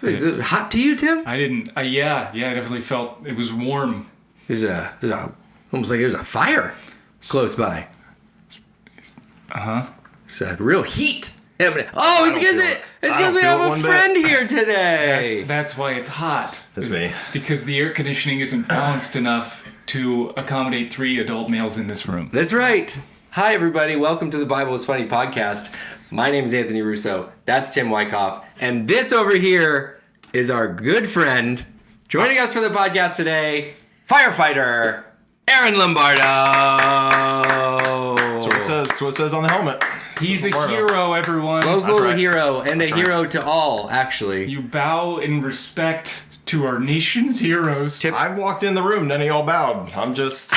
Is it hot to you, Tim? I didn't. Yeah, I definitely felt it was warm. There's almost like there's a fire close by. There's a real heat. Oh, it's because we have a friend here today. That's why it's hot. That's me. Because the air conditioning isn't balanced enough to accommodate 3 adult males in this room. That's right. Hi, everybody. Welcome to the Bible is Funny podcast. My name is Anthony Russo. That's Tim Wyckoff. And this over here is our good friend, joining us for the podcast today, firefighter Aaron Lombardo. That's what it says on the helmet. He's a hero, everyone. Local hero and a hero to all, actually. You bow in respect to our nation's heroes. I walked in the room, none of y'all bowed. I'm just...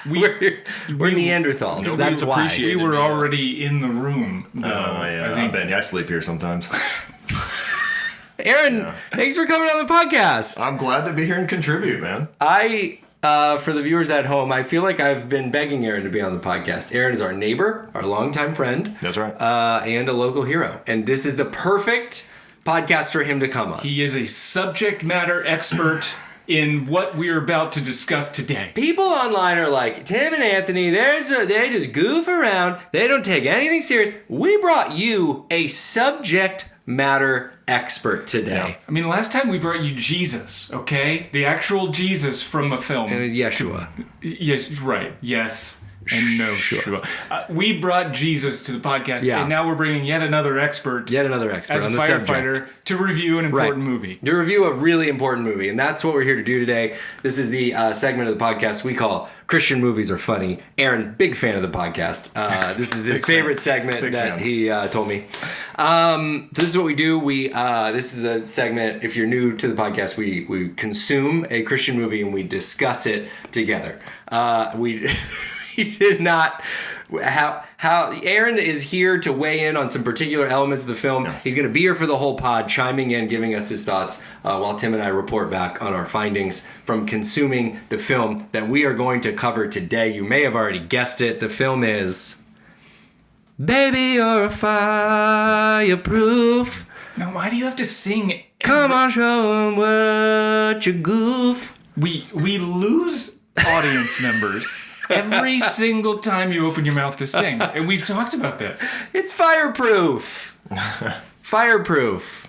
We're Neanderthals. That's why. We were already in the room. Oh, yeah. I sleep here sometimes. Aaron, thanks for coming on the podcast. I'm glad to be here and contribute, man. For the viewers at home, I feel like I've been begging Aaron to be on the podcast. Aaron is our neighbor, our longtime friend. That's right. And a local hero. And this is the perfect podcast for him to come on. He is a subject matter expert in what we're about to discuss today. People online are like, Tim and Anthony, they just goof around. They don't take anything serious. We brought you a subject matter expert today. Yeah. I mean, last time we brought you Jesus, okay? The actual Jesus from a film. Yeshua. Yes, right. Yes. And no, sure. We brought Jesus to the podcast, and now we're bringing yet another expert as on the firefighter subject. to review an important movie. To review a really important movie, and that's what we're here to do today. This is the segment of the podcast we call Christian Movies Are Funny. Aaron, big fan of the podcast. This is his favorite segment that he told me. So this is what we do. This is a segment, if you're new to the podcast, we consume a Christian movie and we discuss it together. He did not. How Aaron is here to weigh in on some particular elements of the film. Yeah. He's going to be here for the whole pod, chiming in, giving us his thoughts, while Tim and I report back on our findings from consuming the film that we are going to cover today. You may have already guessed it. The film is Baby, You're Fireproof. Now, why do you have to sing? Come on, show 'em what you goof. We lose audience members every single time you open your mouth to sing. And we've talked about this. It's Fireproof. Fireproof.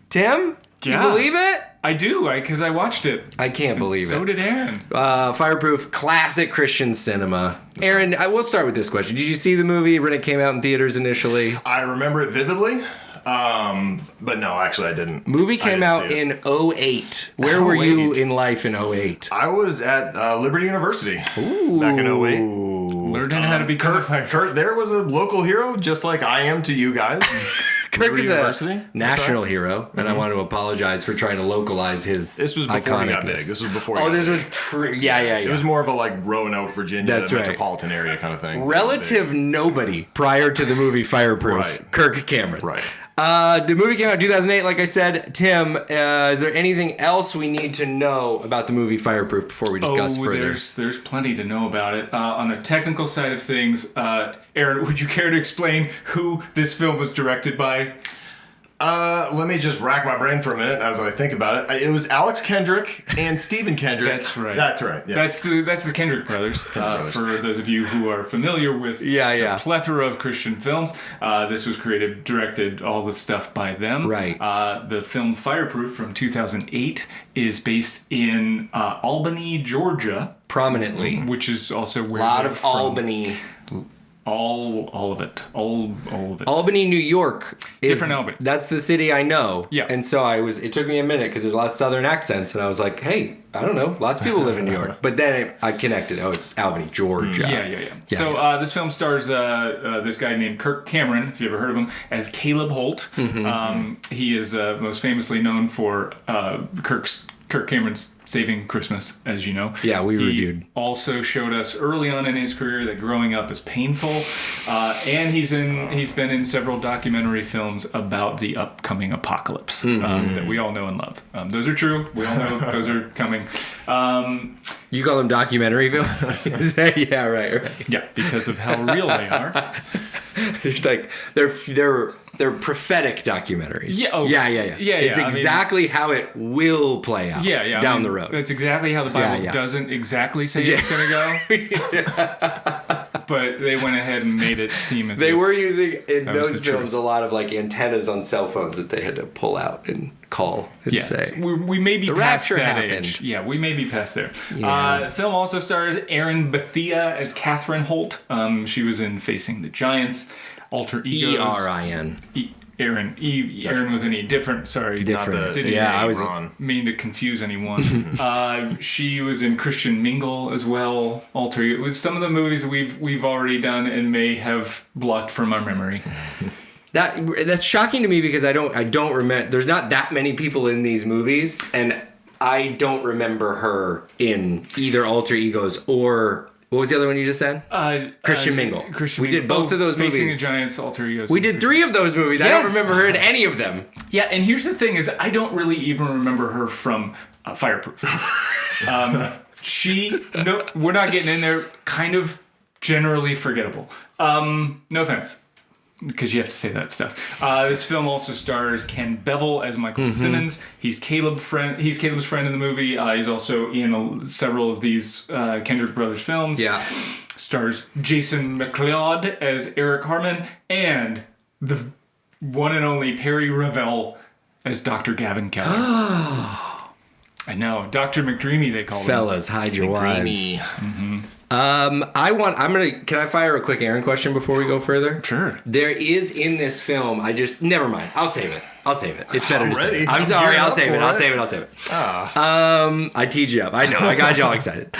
Tim? Do you believe it? I do, because I watched it. I can't believe it. So did Aaron. Fireproof, classic Christian cinema. Aaron, I will start with this question. Did you see the movie when it came out in theaters initially? I remember it vividly. But no, actually I didn't. Movie came out in 2008. Where were you in life in 2008? I was at Liberty University back in 2008. Learning how to become a firefighter. Kurt there was a local hero, just like I am to you guys. Kirk is a national hero, and I want to apologize for trying to localize his This was before he got big. This was before he got this big. was yeah. It was more of a Roanoke, Virginia, That's metropolitan area kind of thing. Relative nobody prior to the movie Fireproof. Right. Kirk Cameron. Right. The movie came out in 2008, like I said. Tim, is there anything else we need to know about the movie Fireproof before we discuss further? There's plenty to know about it. On the technical side of things, Aaron, would you care to explain who this film was directed by? Let me just rack my brain for a minute as I think about it. It was Alex Kendrick and Stephen Kendrick. That's right. That's right. Yeah. That's the Kendrick brothers. For those of you who are familiar with a plethora of Christian films, this was directed, all the stuff by them. Right. The film Fireproof from 2008 is based in Albany, Georgia. Prominently. Which is also where a lot of Albany. All of it. Albany, New York. Different Albany. That's the city I know. Yeah. And so it took me a minute because there's a lot of Southern accents, and I was like, hey, I don't know, lots of people live in New York. But then I connected. Oh, it's Albany, Georgia. Yeah. So this film stars this guy named Kirk Cameron, if you ever heard of him, as Caleb Holt. Mm-hmm. He is most famously known for Kirk Cameron's Saving Christmas, as you know. Yeah, we reviewed. He also showed us early on in his career that growing up is painful, and he's been in several documentary films about the upcoming apocalypse that we all know and love. Those are true. We all know those are coming. You call them documentary films? Yeah, right. Yeah, because of how real they are. It's like they're they're prophetic documentaries. Yeah, oh, yeah. Yeah, It's exactly how it will play out down the road. That's exactly how the Bible doesn't exactly say it's going to go. But they went ahead and made it seem as they if were using, in those films, truth. a lot of like antennas on cell phones that they had to pull out and call and say. We may be the past rapture that happened. age. Yeah, we may be past there. Yeah. The film also stars Erin Bethea as Catherine Holt. She was in Facing the Giants, Alter Egos. Erin. Erin with an E. Different. I was mean to confuse anyone. She was in Christian Mingle as well. It was some of the movies we've already done and may have blocked from our memory. That's shocking to me because I don't remember. There's not that many people in these movies, and I don't remember her in either Alter Egos or. What was the other one you just said? Christian Mingle. We did both of those movies. Facing the Giants, Alter Egos. We did 3 of those movies. Yes. I don't remember her in any of them. Yeah, and here's the thing: is I don't really even remember her from Fireproof. We're not getting in there. Kind of generally forgettable. No offense. Because you have to say that stuff. This film also stars Ken Bevel as Michael Simmons. He's Caleb's friend in the movie. He's also in several of these Kendrick Brothers films. Yeah. Stars Jason McLeod as Eric Harmon and the one and only Perry Revell as Dr. Gavin Keller. I know, Dr. McDreamy they call him. Fellas, hide your wives. Can I fire a quick Aaron question before we go further? Sure. There is in this film, never mind. I'll save it. It's better to say it. I'm I'm sorry, gearing I'll up save it. for I'll save it. I teed you up. I know, I got you all excited.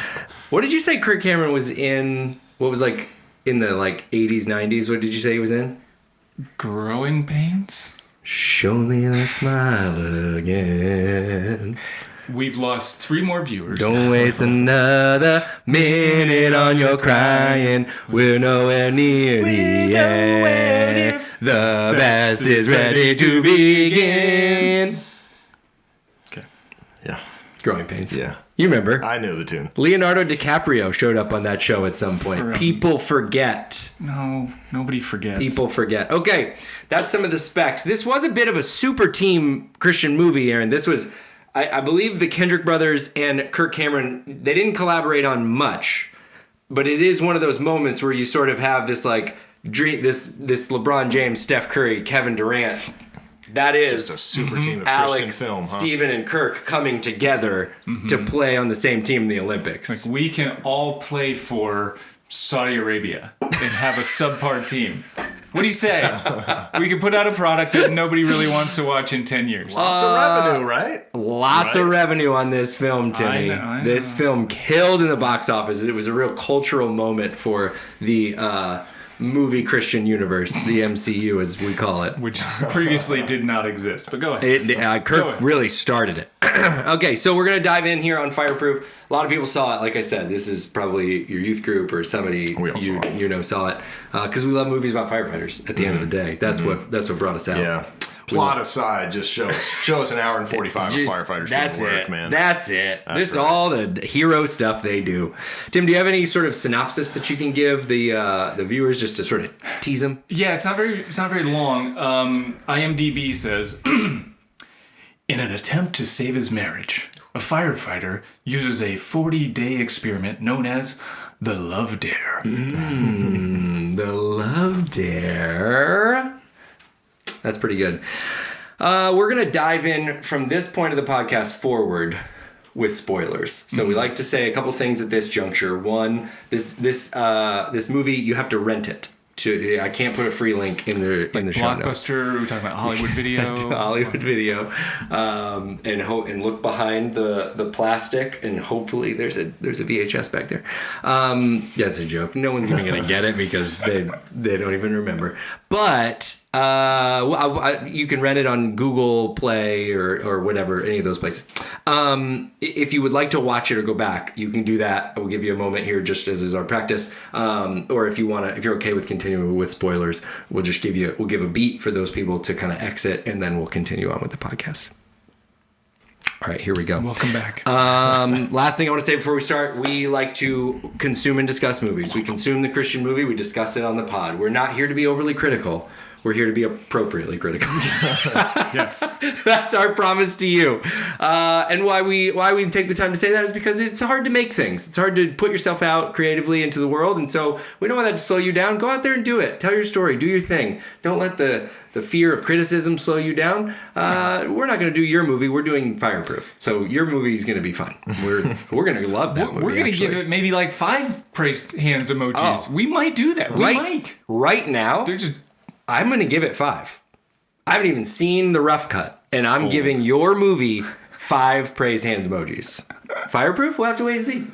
What did you say Kirk Cameron was in, what was like, in the like 80s, 90s? What did you say he was in? Growing Pains? Show me that smile again. We've lost 3 more viewers. Don't waste another minute on your crying. We're nowhere near the end. The best is ready to begin. Okay. Yeah. Growing Pains. Yeah. You remember. I knew the tune. Leonardo DiCaprio showed up on that show at some point. People forget. No, nobody forgets. People forget. Okay, that's some of the specs. This was a bit of a super team Christian movie, Aaron. This was... I believe the Kendrick brothers and Kirk Cameron, they didn't collaborate on much, but it is one of those moments where you sort of have this like dream, this LeBron James, Steph Curry, Kevin Durant. That is just a super team of Alex, Christian film, huh? Steven, and Kirk coming together to play on the same team in the Olympics. Like we can all play for Saudi Arabia and have a subpar team. What do you say? We can put out a product that nobody really wants to watch in 10 years. Lots of revenue, right? Lots of revenue on this film, Timmy. I know. This film killed in the box office. It was a real cultural moment for the movie Christian universe, the MCU as we call it. Which previously did not exist. But go ahead. Kirk really started it. Okay, so we're going to dive in here on Fireproof. A lot of people saw it. Like I said, this is probably your youth group or somebody saw it. Because we love movies about firefighters at the end of the day. That's what brought us out. Yeah. Plot aside, just show us an hour and 45 of firefighters doing work, man. That's it. This is all the hero stuff they do. Tim, do you have any sort of synopsis that you can give the viewers just to sort of tease them? Yeah, it's not very long. IMDb says, in an attempt to save his marriage, a firefighter uses a 40-day experiment known as the Love Dare. The Love Dare. That's pretty good. We're going to dive in from this point of the podcast forward with spoilers. So we like to say a couple things at this juncture. One, this movie, you have to rent it. I can't put a free link in the show notes. Blockbuster, we're talking about Hollywood Video. Hollywood Video. And look behind the plastic, and hopefully there's a VHS back there. Yeah, it's a joke. No one's even going to get it because they don't even remember. But... you can rent it on Google Play or whatever, any of those places. If you would like to watch it or go back, you can do that. I will give you a moment here, just as is our practice. Or if you're okay with continuing with spoilers, we'll give a beat for those people to kind of exit, and then we'll continue on with the podcast. All right, here we go. Welcome back. Last thing I want to say before we start, we like to consume and discuss movies. We consume the Christian movie, we discuss it on the pod. We're not here to be overly critical. we're here to be appropriately critical. Yes. That's our promise to you. And why we take the time to say that is because it's hard to make things. It's hard to put yourself out creatively into the world. And so we don't want that to slow you down. Go out there and do it. Tell your story. Do your thing. Don't let the fear of criticism slow you down. We're not going to do your movie. We're doing Fireproof. So your movie is going to be fun. We're going to love that movie. We're going to give it maybe like 5 praised hands emojis. We might do that. We might. Right now, I'm going to give it 5. I haven't even seen the rough cut. And I'm giving your movie 5 praise hand emojis. Fireproof? We'll have to wait and see.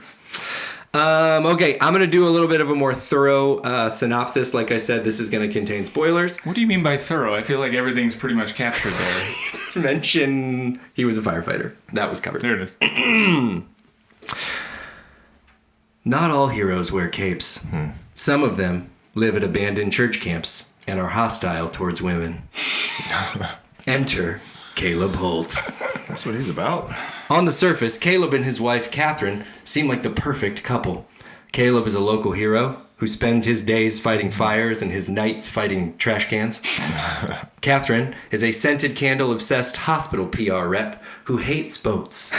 Okay, I'm going to do a little bit of a more thorough synopsis. Like I said, this is going to contain spoilers. What do you mean by thorough? I feel like everything's pretty much captured there. Mention he was a firefighter. That was covered. There it is. Not all heroes wear capes. Some of them live at abandoned church camps and are hostile towards women. Enter Caleb Holt. That's what he's about. On the surface, Caleb and his wife, Catherine, seem like the perfect couple. Caleb is a local hero who spends his days fighting fires and his nights fighting trash cans. Catherine is a scented candle-obsessed hospital PR rep who hates boats.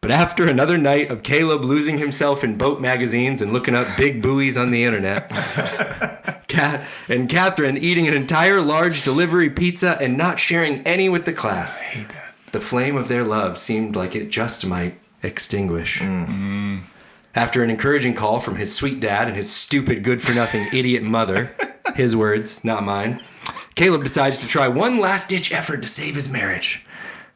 But after another night of Caleb losing himself in boat magazines and looking up big buoys on the internet, and Catherine eating an entire large delivery pizza and not sharing any with the class, I hate that. the flame of their love seemed like it just might extinguish. Mm-hmm. After an encouraging call from his sweet dad and his stupid good-for-nothing idiot mother, his words, not mine, Caleb decides to try one last-ditch effort to save his marriage.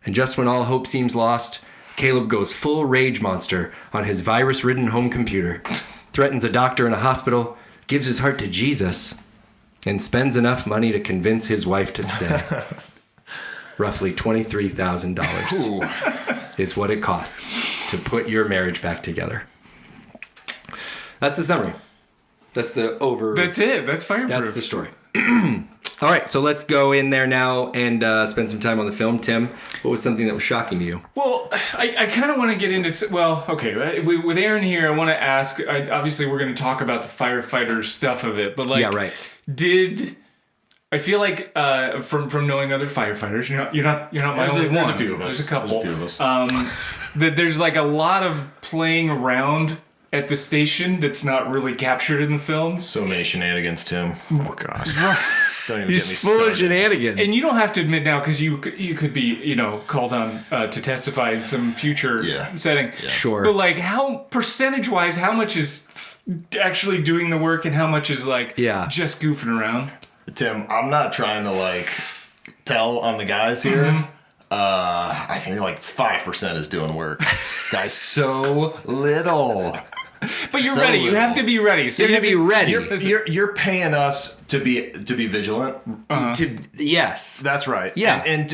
And just when all hope seems lost, Caleb goes full rage monster on his virus-ridden home computer, threatens a doctor in a hospital, gives his heart to Jesus, and spends enough money to convince his wife to stay. Roughly $23,000 is what it costs to put your marriage back together. That's the summary. That's the That's it. That's Fireproof. That's the story. All right, so let's go in there now and spend some time on the film. Tim, what was something that was shocking to you? Well, I kind of want to get into... Well, okay, with Aaron here, I want to ask... obviously, we're going to talk about the firefighter stuff of it, but like... Yeah, right. I feel like from knowing other firefighters, you're not my only one. There's a few of us. There's a couple. There's a few of us. That there's like a lot of playing around at the station that's not really captured in the film. So many shenanigans, Tim. Oh, gosh. Don't even He's get me full started. of shenanigans. And you don't have to admit now because you could be called on to testify in some future setting. Yeah. Sure. But like how percentage-wise, how much is actually doing the work and how much is like just goofing around? Tim, I'm not trying to like tell on the guys here. Mm-hmm. I think like 5% is doing work. Guys, so little. But you're ready. You have to be ready. So you're gonna be ready. You're paying us to be vigilant. Yes, that's right. Yeah, and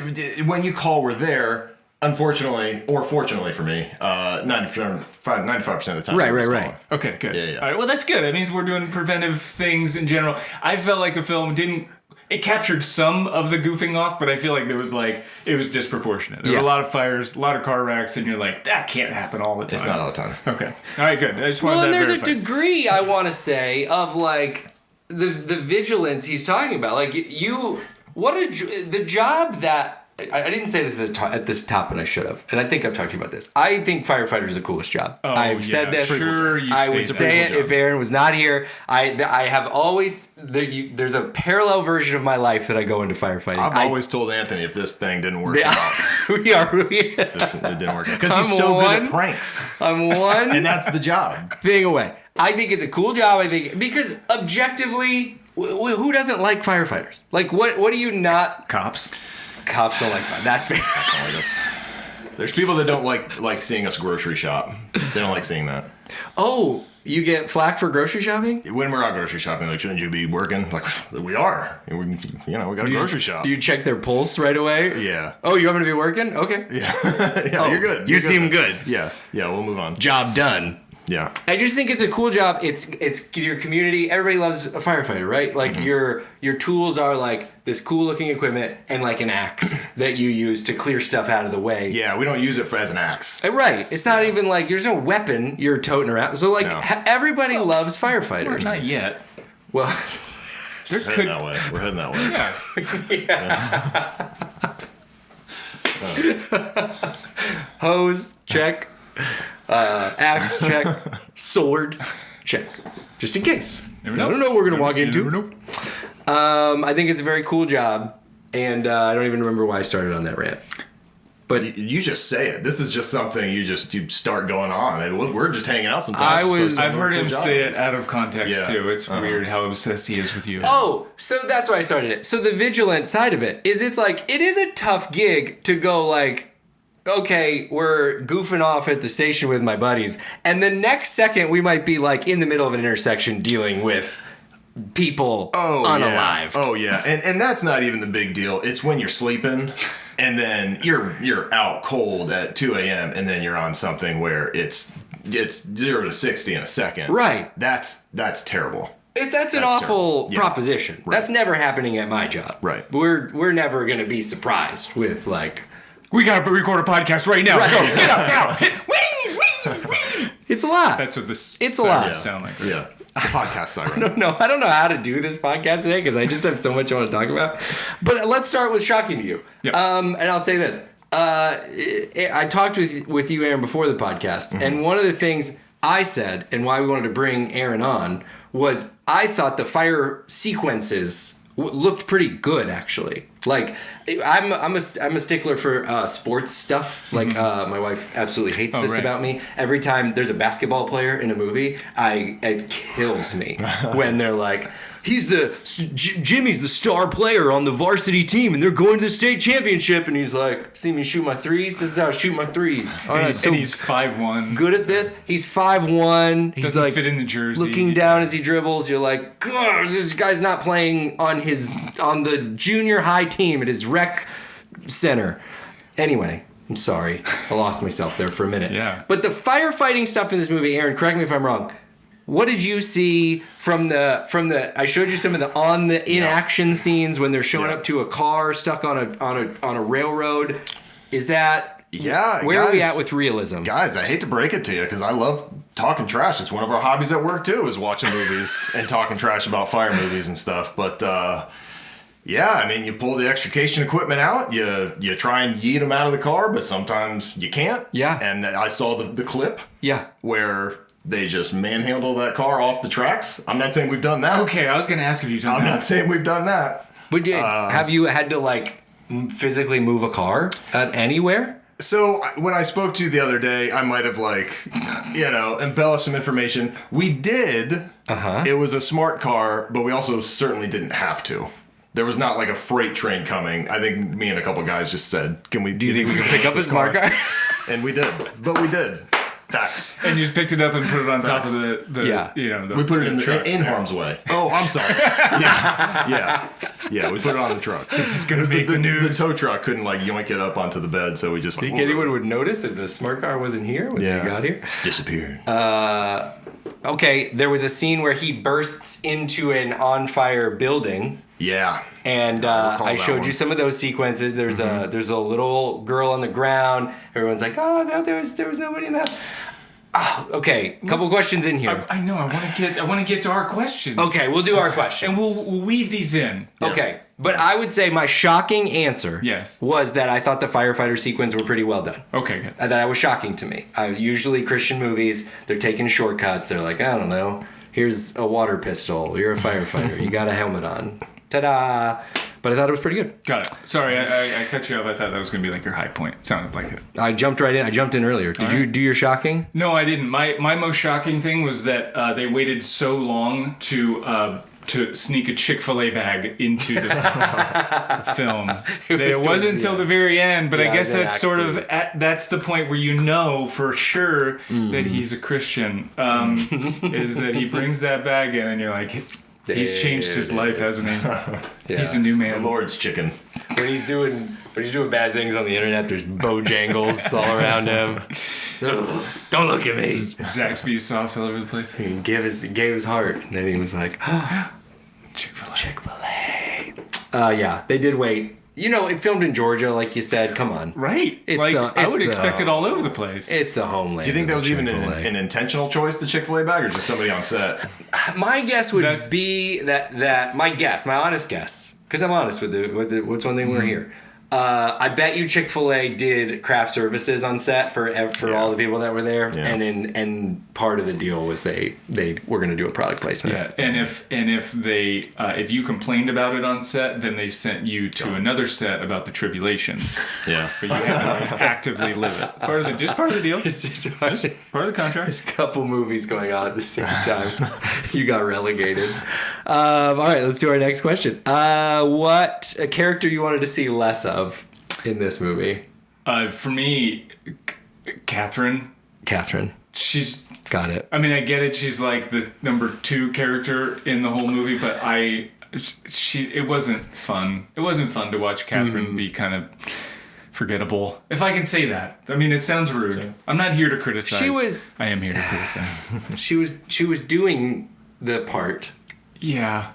when you call, we're there. Unfortunately, or fortunately for me, 95% of the time. Right. Okay, good. Yeah. All right, well, that's good. That means we're doing preventive things in general. I felt like the film it captured some of the goofing off, but I feel like it was disproportionate. There were a lot of fires, a lot of car wrecks, and you're like, that can't happen all the time. It's not all the time. Okay. All right, good. I just wanted and that there's verified. a degree, I want to say, of like the vigilance he's talking about. Like the job that I didn't say this at this top, and I should have. And I think I've talked to you about this. I think firefighter is the coolest job. Oh, I've said this. Sure, I would say it if Aaron was not here. I have always there's a parallel version of my life that I go into firefighting. I've always told Anthony if this thing didn't work out. It didn't work out because he's so good at pranks. I'm one, and that's the job. Thing away. I think it's a cool job. I think because objectively, who doesn't like firefighters? Like what do you not? Cops. Cops don't like fun. That's fair. Cops don't like us. There's people that don't like seeing us grocery shop. They don't like seeing that. Oh, you get flack for grocery shopping? When we're out grocery shopping, like, shouldn't you be working? Like, we are. We got a grocery shop. Do you check their pulse right away? Yeah. Oh, you want me to be working? Okay. Yeah. You're good. You seem good. Yeah. We'll move on. Job done. Yeah. I just think it's a cool job. It's your community. Everybody loves a firefighter, right? Like your tools are like this cool looking equipment and like an axe that you use to clear stuff out of the way. Yeah, we don't use it as an axe. Right. It's not even like there's no weapon you're toting around. So like everybody loves firefighters. Well, not yet. Well, We're heading that way. We're heading that way. Yeah. Hose, check. Axe, check. Sword, check. Just in case. I don't know what we're going to walk into. I think it's a very cool job. And I don't even remember why I started on that rant. But you just say it. This is just something you start going on, and we're just hanging out sometimes. I've heard him say it out of context too. It's weird how obsessed he is with you. Oh, so that's why I started it. So the vigilant side of it is, it's like, it is a tough gig to go like, okay, we're goofing off at the station with my buddies, and the next second we might be like in the middle of an intersection dealing with people unalived. Oh yeah, and that's not even the big deal. It's when you're sleeping. And then you're out cold at 2 a.m. and then you're on something where it's 0 to 60 in a second. Right. That's terrible. That's an awful proposition. Right. That's never happening at my job. Right. We're never gonna be surprised with like, we gotta record a podcast right now. Right. Go, get up now. It's a lot. That's what this sound like. Right? Yeah. The podcast siren. I don't know how to do this podcast today because I just have so much I want to talk about. But let's start with shocking to you. Yep. And I'll say this. I talked with you, Aaron, before the podcast. Mm-hmm. And one of the things I said and why we wanted to bring Aaron on was I thought the fire sequences looked pretty good, actually. Like, I'm a stickler for sports stuff. Like, my wife absolutely hates this about me. Every time there's a basketball player in a movie, it kills me when they're like, Jimmy's the star player on the varsity team, and they're going to the state championship, and he's like, see me shoot my threes? This is how I shoot my threes. And he's 5'1". Good at this. He's 5'1". He's doesn't like fit in the jersey. Looking down as he dribbles, you're like, God, this guy's not playing on the junior high team at his rec center. Anyway, I'm sorry. I lost myself there for a minute. Yeah. But the firefighting stuff in this movie, Aaron, correct me if I'm wrong. What did you see from the? I showed you some of the in-action scenes when they're showing up to a car stuck on a railroad. Is that where are we at with realism? Guys, I hate to break it to you because I love talking trash. It's one of our hobbies at work too, is watching movies and talking trash about fire movies and stuff. But I mean, you pull the extrication equipment out, you try and yeet them out of the car, but sometimes you can't. Yeah. And I saw the clip. Yeah. Where they just manhandle that car off the tracks. I'm not saying we've done that. Okay, I was going to ask if you've done that. I'm not saying we've done that. But have you had to like physically move a car anywhere? So when I spoke to you the other day, I might have embellished some information. We did. It was a smart car, but we also certainly didn't have to. There was not like a freight train coming. I think me and a couple guys just said, "Do you think we can pick up a smart car?" And we did. But we did. Facts. And you just picked it up and put it on top of the we put it in harm's way. Oh, I'm sorry. Yeah. We put it on the truck. This is gonna make the news. The tow truck couldn't like yoink it up onto the bed, so we just. Think anyone would notice if the smart car wasn't here when they got here? Disappeared. Okay, there was a scene where he bursts into an on-fire building. Yeah. And I showed you some of those sequences. There's a little girl on the ground. Everyone's like, oh, no, there was nobody in that. Oh, okay, couple questions in here. I know. I want to get to our questions. Okay, we'll do our questions, and we'll weave these in. Okay, but I would say my shocking answer was that I thought the firefighter sequence were pretty well done. Okay, good. That was shocking to me. Usually Christian movies, they're taking shortcuts. They're like, I don't know, here's a water pistol. You're a firefighter. You got a helmet on. Ta-da! But I thought it was pretty good. Got it. Sorry, I cut you off. I thought that was going to be like your high point. It sounded like it. I jumped right in. I jumped in earlier. Did you do your shocking? No, I didn't. My most shocking thing was that they waited so long to sneak a Chick-fil-A bag into the film. It wasn't until the very end, but I guess that's sort of that's the point where you know for sure that he's a Christian. Is that he brings that bag in and you're like, he's changed his life, hasn't he? He's a new man. The Lord's chicken. When he's doing bad things on the internet, there's Bojangles all around him. Don't look at me. Zaxby's sauce all over the place. He gave his heart, and then he was like, Chick-fil-A. Yeah, they did wait. it filmed in Georgia, like you said. Come on. Right. I would expect it all over the place. It's the homeland. Do you think that was even an intentional choice, the Chick-fil-A bag, or just somebody on set? My guess would be that my honest guess, because I'm honest with what's one thing we're here. I bet you Chick-fil-A did craft services on set for all the people that were there, and part of the deal was they were going to do a product placement. Yeah, and if you complained about it on set, then they sent you to another set about the tribulation. Yeah, but you had to actively live it. It's part of the deal. It's part of the contract. There's a couple movies going on at the same time. You got relegated. All right, let's do our next question. What a character you wanted to see less of in this movie? For me, Catherine. She's got it. I mean, I get it. She's like the number 2 character in the whole movie, but it wasn't fun. It wasn't fun to watch Catherine be kind of forgettable, if I can say that. I mean, it sounds rude. I'm not here to criticize. I am here to criticize. She was doing the part. Yeah.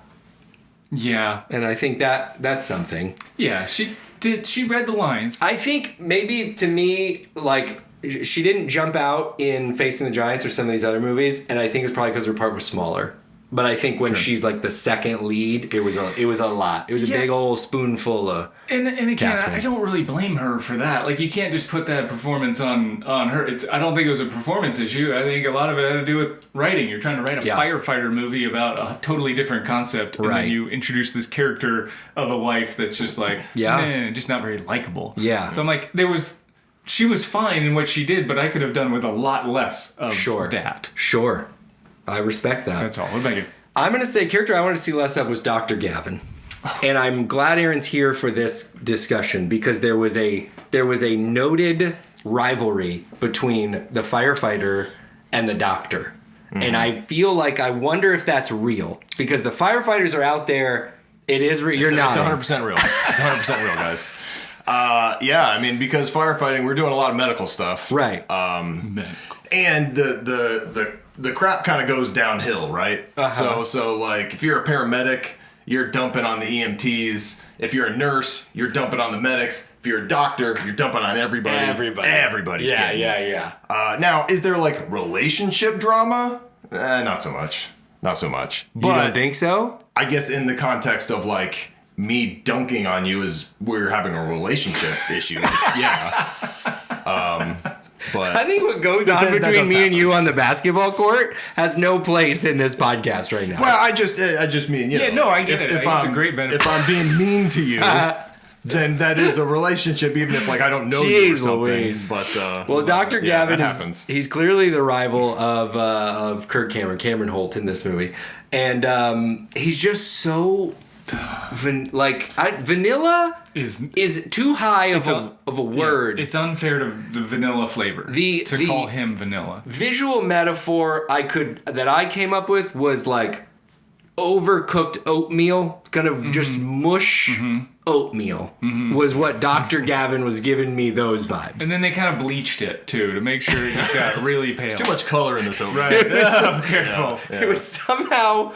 And I think that's something. Yeah, she read the lines. I think maybe to me, like, she didn't jump out in Facing the Giants or some of these other movies, and I think it was probably because her part was smaller. But I think when she's like the second lead, it was a lot. It was a big old spoonful of. And again, Catherine. I don't really blame her for that. Like, you can't just put that performance on her. I don't think it was a performance issue. I think a lot of it had to do with writing. You're trying to write a firefighter movie about a totally different concept, and then you introduce this character of a wife that's just like, just not very likable. Yeah. So I'm like, she was fine in what she did, but I could have done with a lot less of that. Sure. I respect that. That's all. What about you? I'm going to say character I wanted to see less of was Dr. Gavin. And I'm glad Aaron's here for this discussion because there was a noted rivalry between the firefighter and the doctor. Mm-hmm. And I feel like I wonder if that's real because the firefighters are out there. It is real. You're not. It's 100% real. It's 100% real, guys. I mean, because firefighting, we're doing a lot of medical stuff. Right. And the crap kind of goes downhill, right? So like if you're a paramedic, you're dumping on the EMTs. If you're a nurse, you're dumping on the medics. If you're a doctor, you're dumping on everybody. Everybody's getting it. Now, is there like relationship drama? Not so much. But you don't think so? I guess in the context of like me dunking on you is we're having a relationship issue. But I think what goes on between me and you on the basketball court has no place in this podcast right now. Well, I just mean, you know. Yeah, no, I get it. It's a great benefit. If I'm being mean to you, then that is a relationship, even if like I don't know you or something. Louise. But well, Dr. Gavin he's clearly the rival of Kirk Cameron Holt in this movie, and he's just so vanilla is too high of a word. It's unfair to the vanilla flavor to call him vanilla. Visual metaphor that I came up with was like overcooked oatmeal, kind of just mush oatmeal was what Dr. Gavin was giving me those vibes. And then they kind of bleached it too to make sure it got really pale. There's too much color in this oatmeal. Right. Careful. Yeah. It was somehow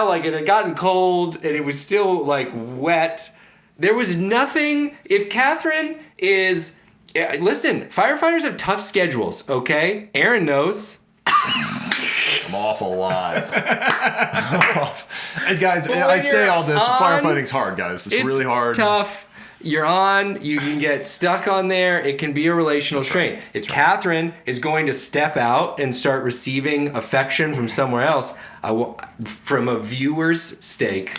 like it had gotten cold and it was still like wet. There was nothing. If Catherine is, listen, firefighters have tough schedules. Okay, Aaron knows. I'm off a lot. And guys, I say all this. Firefighting's hard, guys. It's really hard. Tough. You're on. You can get stuck on there. It can be a relational strain. If Catherine is going to step out and start receiving affection from somewhere else, from a viewer's stake.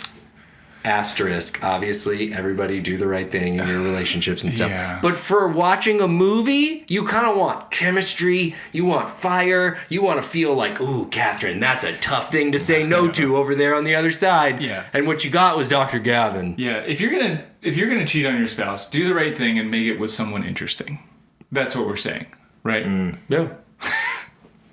Asterisk, obviously, everybody do the right thing in your relationships and stuff. Yeah. But for watching a movie, you kind of want chemistry, you want fire, you want to feel like, ooh, Catherine, that's a tough thing to say no to over there on the other side. Yeah. And what you got was Dr. Gavin. Yeah, if you're gonna cheat on your spouse, do the right thing and make it with someone interesting. That's what we're saying, right? Yeah.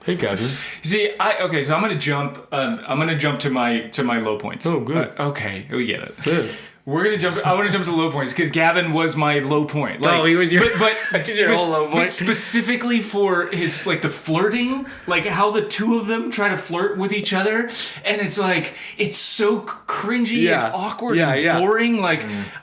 Hey, Catherine. See, so I'm gonna jump. I'm gonna jump to my low points. Oh, good. Okay, we get it. Good. We're gonna jump. I want to jump to low points because Gavin was my low point. Like, he was your, but your whole low point. But specifically for his the flirting, how the two of them try to flirt with each other, and it's it's so cringy and awkward and boring.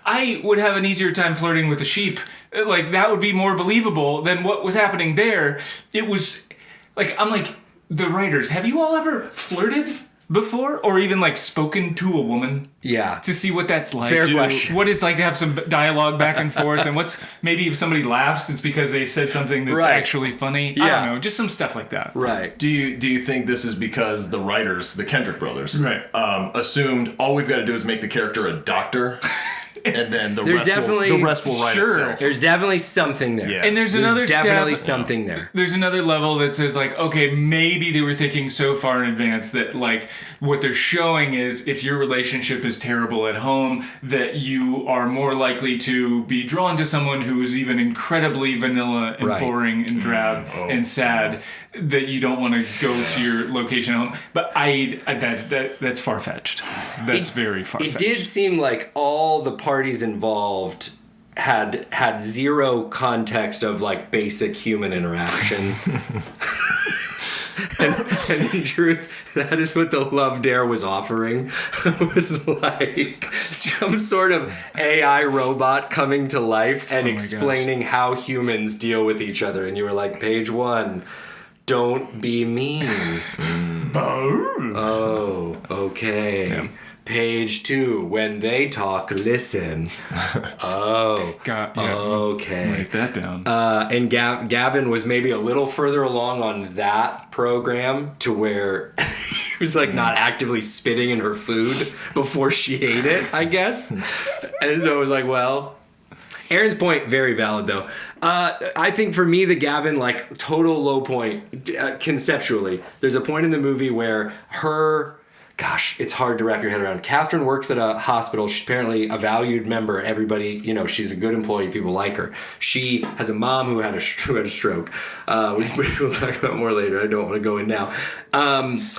I would have an easier time flirting with a sheep. That would be more believable than what was happening there. It was the writers. Have you all ever flirted before, or even spoken to a woman? Yeah. To see what that's like. Fair question. What it's like to have some dialogue back and forth, and what's maybe if somebody laughs, it's because they said something that's actually funny. Yeah. I don't know, just some stuff like that. Right. Do you think this is because the writers, the Kendrick brothers, assumed all we've got to do is make the character a doctor? And then the rest will write itself. There's definitely something there. Yeah. And there's another definitely something there. There's another level that says okay, maybe they were thinking so far in advance that what they're showing is if your relationship is terrible at home, that you are more likely to be drawn to someone who is even incredibly vanilla and boring and drab and sad, that you don't want to go to your location at home. But that's far-fetched. That's very far-fetched. It did seem like all the parties involved had zero context of basic human interaction. and in truth, that is what the Love Dare was offering. It was some sort of AI robot coming to life and explaining how humans deal with each other. And you were page 1, don't be mean. Oh, okay. Yeah. Page 2, when they talk, listen. Oh, okay. Write that down. And Gavin was maybe a little further along on that program to where he was not actively spitting in her food before she ate it, I guess. And so it was well... Aaron's point, very valid though. I think for me, the Gavin, total low point, conceptually, there's a point in the movie where it's hard to wrap your head around. Catherine works at a hospital. She's apparently a valued member. Everybody, she's a good employee. People like her. She has a mom who had a stroke, which we'll talk about more later. I don't want to go in now.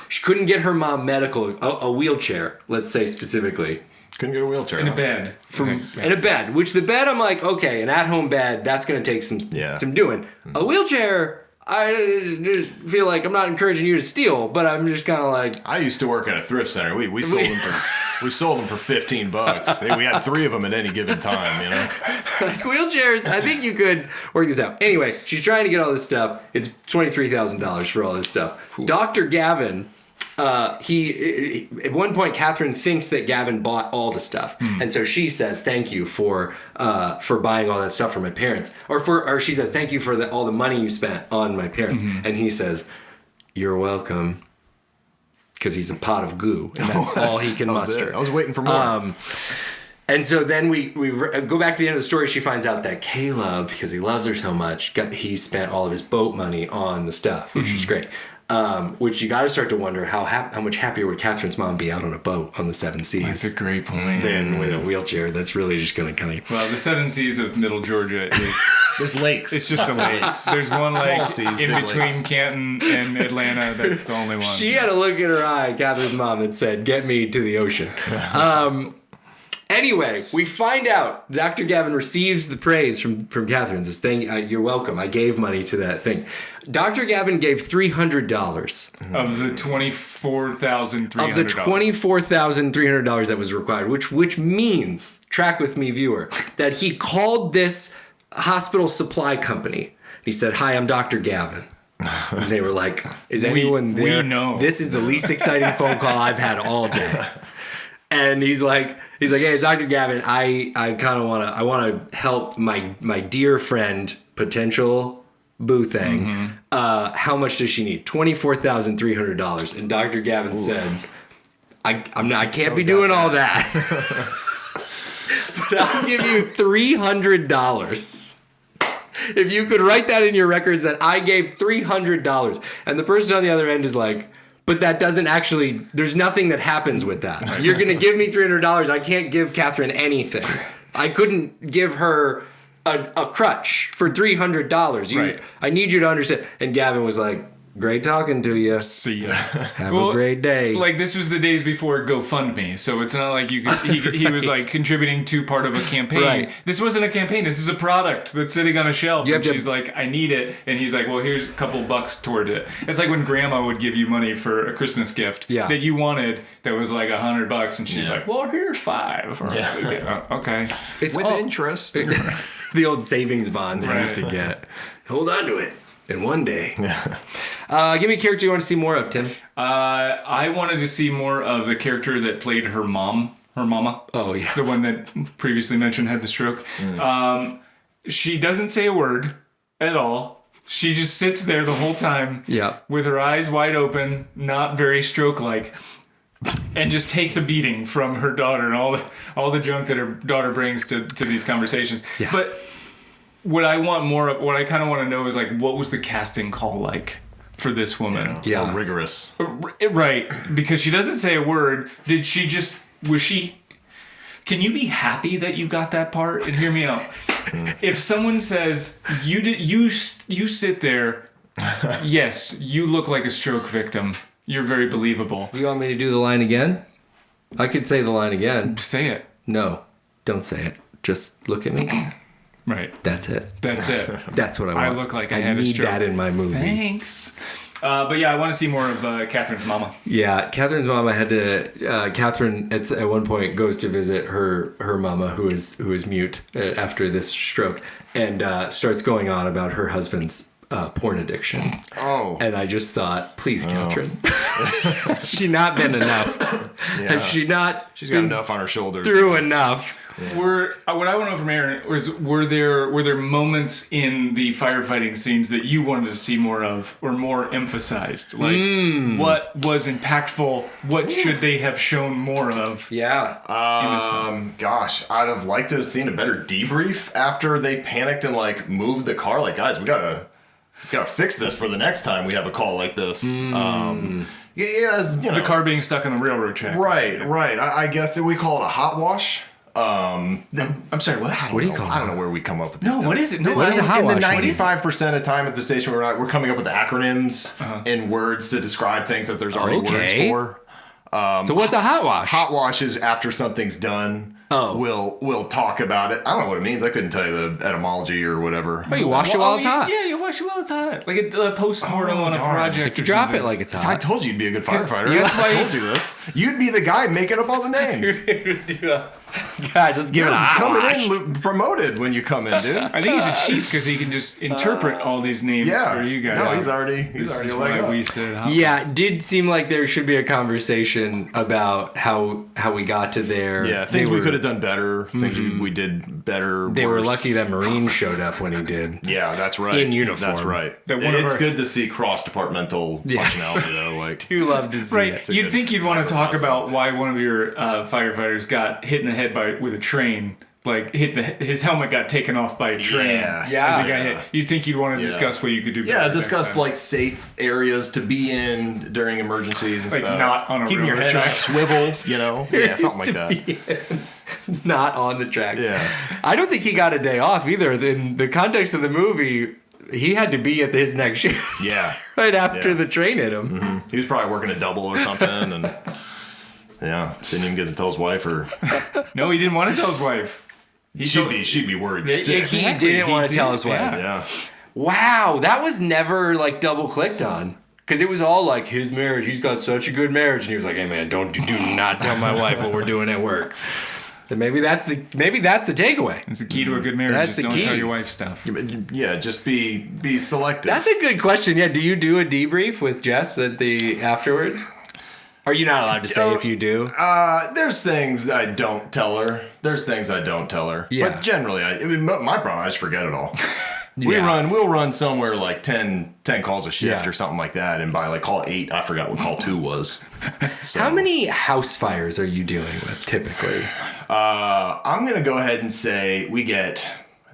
She couldn't get her mom a wheelchair, let's say specifically. Couldn't get a wheelchair. In a bed. In a bed, which the bed, I'm okay, an at-home bed, that's going to take some doing. Mm-hmm. A wheelchair, I just feel I'm not encouraging you to steal, but I'm just kind of I used to work at a thrift center. We sold them for... We sold them for $15. We had 3 of them at any given time, wheelchairs, I think you could work this out. Anyway, she's trying to get all this stuff. It's $23,000 for all this stuff. Ooh. Dr. Gavin... he at one point Catherine thinks that Gavin bought all the stuff, and so she says thank you for buying all that stuff for my parents, or she says thank you for all the money you spent on my parents, and he says you're welcome, because he's a pot of goo, and that's all he can muster. I was waiting for more. And so then we go back to the end of the story. She finds out that Caleb, because he loves her so much, he spent all of his boat money on the stuff, which is great. Which you got to start to wonder how much happier would Catherine's mom be out on a boat on the 7 seas? That's a great point. Than with a wheelchair. That's really just going to kind of... Well, the 7 seas of Middle Georgia is... There's lakes. It's just a lake. There's one lake in between lakes. Canton and Atlanta. That's the only one. She had a look in her eye, Catherine's mom, that said, "Get me to the ocean." Anyway, we find out Dr. Gavin receives the praise from Catherine. This thing, you're welcome. I gave money to that thing. Dr. Gavin gave $300 of the $24,300. Of the $24,300 that was required, which means, track with me, viewer, that he called this hospital supply company. He said, "Hi, I'm Dr. Gavin." And they were like, "Is anyone there?" We know. This is the least exciting phone call I've had all day. And he's like, "Hey, it's Dr. Gavin. I kind of want to help my dear friend, potential boo thing. How much does she need? $24,300." And Dr. Gavin said, I can't be doing all that. But I'll give you $300. If you could write that in your records that I gave $300. And the person on the other end is like, but that doesn't actually, there's nothing that happens with that. You're going to give me $300. I can't give Catherine anything. I couldn't give her a crutch for $300. Right. I need you to understand. And Gavin was like, Great talking to you. See ya. Have a great day. Like, this was the days before GoFundMe, so it's not like you could. He was like contributing to part of a campaign. Right. This wasn't a campaign. This is a product that's sitting on a shelf. You And have to- she's like, I need it, and he's like, well, here's a couple bucks toward it. It's like when Grandma would give you money for a Christmas gift that you wanted that was like $100, and she's like, well, here's $5. Or, okay. It's with interest. The old savings bonds I used to get. Hold on to it. And one day. Give me a character you want to see more of, Tim. I wanted to see more of the character that played her mama. Oh, yeah. The one that previously mentioned had the stroke. She doesn't say a word at all. She just sits there the whole time with her eyes wide open, not very stroke-like, and just takes a beating from her daughter and all the junk that her daughter brings to these conversations. Yeah. But what I want more of, what I kind of want to know is, like, what was the casting call like for this woman? Yeah. Rigorous. Right, because she doesn't say a word. Was she... Can you be happy that you got that part? And hear me out. If someone says, you sit there, yes, you look like a stroke victim. You're very believable. You want me to do the line again? I could say the line again. Say it. No, don't say it. Just look at me. Right. That's it. That's it. That's what I want. I look like I had a stroke. need that in my movie. Thanks. But yeah, I want to see more of Catherine's mama. Yeah, Catherine's mama had to. Catherine at one point goes to visit her mama, who is mute after this stroke, and starts going on about her husband's porn addiction. Oh. And I just thought, please, Catherine, has she not been enough? Yeah. Has she not? She's got enough on her shoulders. Through enough. Yeah. What I want to know from Aaron was, were there moments in the firefighting scenes that you wanted to see more of or more emphasized? Like, what was impactful? What should they have shown more of? Yeah. In this film? Gosh, I'd have liked to have seen a better debrief after they panicked and like moved the car. Like, guys, we gotta fix this for the next time we have a call like this. The car being stuck on the railroad track. Right. I guess we call it a hot wash. I'm sorry, what? What do you call it? I don't know where we come up with this. No, what is it? No, what is a hot wash? In the 95% of time at the station, we're coming up with acronyms and words to describe things that there's already words for. So what's a hot wash? Hot wash is after something's done. Oh. We'll talk about it. I don't know what it means. I couldn't tell you the etymology or whatever. Oh, you wash it while it's hot. Yeah, you wash it while it's hot. Like a post-mortem on a project. You drop it like it's hot. I told you you'd be a good firefighter. Yeah, that's why I told you this. You'd be the guy making up all the names. Guys, let's give it a hot coming wash. in promoted when you come in, dude. I think he's a chief because he can just interpret all these names for you guys. No, he's already This is a why leg up. we said hot Yeah, it did seem like there should be a conversation about how we got to there. Yeah, things we could have done better. Things we did better. They were worse. lucky that Marine showed up when he did. Yeah, that's right. In uniform. That's right. It's good to see cross-departmental functionality, though. Like, Do love to see Right, it. you'd think you'd want to talk about why one of your firefighters got hit in the head with a train. Like his helmet got taken off by a train. Yeah. As he got hit. You'd think you'd want to discuss what you could do. yeah, better discuss next time. like safe areas to be in during emergencies and Like stuff. not on a keeping your railroad head track. on swivel, you know. Yeah, something like that. Not on the tracks. Yeah. I don't think he got a day off either. In the context of the movie, he had to be at his next shift. Yeah. Right after the train hit him. Mm-hmm. He was probably working a double or something, and didn't even get to tell his wife. Or No, he didn't want to tell his wife. she'd be worried sick. He didn't want to tell his wife. Yeah. Wow, that was never like double clicked on. Because it was all like his marriage. He's got such a good marriage, and he was like, "Hey man, do not tell my wife what we're doing at work." Then maybe that's the takeaway. It's the key to a good marriage. That's Just the don't key. tell your wife stuff. Yeah, just be selective. That's a good question. Yeah, do you do a debrief with Jess at the afterwards? Are you not allowed to say if you do? There's things I don't tell her. Yeah. But generally, my problem, I just forget it all. Yeah. We'll run somewhere like 10 calls a shift Yeah. or something like that, and by like call 8, I forgot what call 2 was. So, How many house fires are you dealing with typically? I'm gonna go ahead and say we get